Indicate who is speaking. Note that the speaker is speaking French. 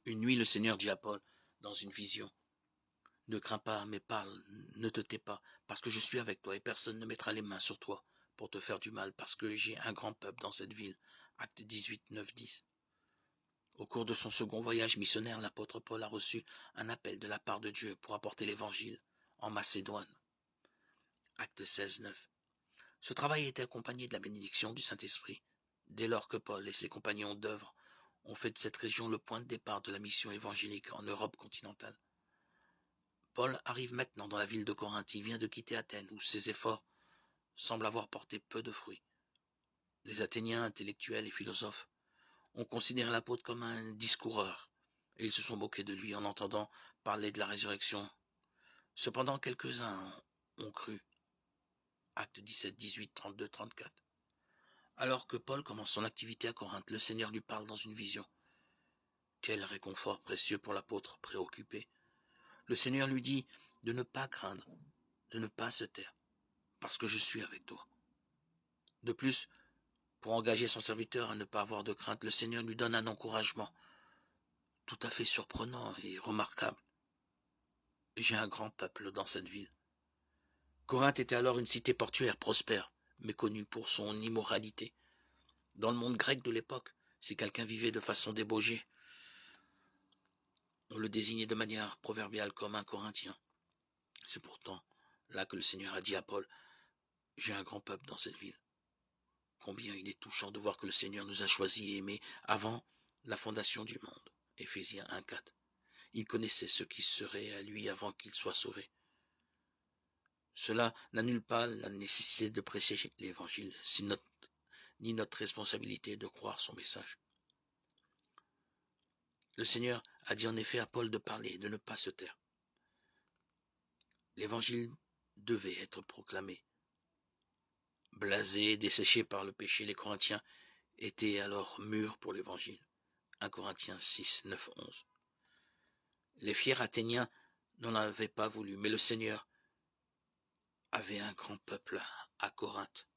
Speaker 1: Une nuit, le Seigneur dit à Paul, dans une vision, « Ne crains pas, mais parle, ne te tais pas, parce que je suis avec toi et personne ne mettra les mains sur toi pour te faire du mal, parce que j'ai un grand peuple dans cette ville. » Acte 18, 9, 10. Au cours de son second voyage missionnaire, l'apôtre Paul a reçu un appel de la part de Dieu pour apporter l'évangile en Macédoine. Acte 16, 9. Ce travail était accompagné de la bénédiction du Saint-Esprit, dès lors que Paul et ses compagnons d'œuvre ont fait de cette région le point de départ de la mission évangélique en Europe continentale. Paul arrive maintenant dans la ville de Corinthe. Il vient de quitter Athènes, où ses efforts semblent avoir porté peu de fruits. Les Athéniens, intellectuels et philosophes, ont considéré l'apôtre comme un discoureur, et ils se sont moqués de lui en entendant parler de la résurrection. Cependant, quelques-uns ont cru. Actes 17, 18, 32, 34. Alors que Paul commence son activité à Corinthe, le Seigneur lui parle dans une vision. Quel réconfort précieux pour l'apôtre préoccupé. Le Seigneur lui dit de ne pas craindre, de ne pas se taire, parce que je suis avec toi. De plus, pour engager son serviteur à ne pas avoir de crainte, le Seigneur lui donne un encouragement tout à fait surprenant et remarquable. J'ai un grand peuple dans cette ville. Corinthe était alors une cité portuaire prospère, mais connue pour son immoralité. Dans le monde grec de l'époque, si quelqu'un vivait de façon débauchée, on le désignait de manière proverbiale comme un Corinthien. C'est pourtant là que le Seigneur a dit à Paul, « J'ai un grand peuple dans cette ville. » Combien il est touchant de voir que le Seigneur nous a choisis et aimés avant la fondation du monde. Éphésiens 1, 4. Il connaissait ce qui serait à lui avant qu'il soit sauvé. Cela n'annule pas la nécessité de prêcher l'Évangile, ni notre responsabilité de croire son message. Le Seigneur a dit en effet à Paul de parler et de ne pas se taire. L'Évangile devait être proclamé. Blasés, desséchés par le péché, les Corinthiens étaient alors mûrs pour l'Évangile. 1 Corinthiens 6, 9, 11. Les fiers Athéniens n'en avaient pas voulu, mais le Seigneur avait un grand peuple à Corinthe.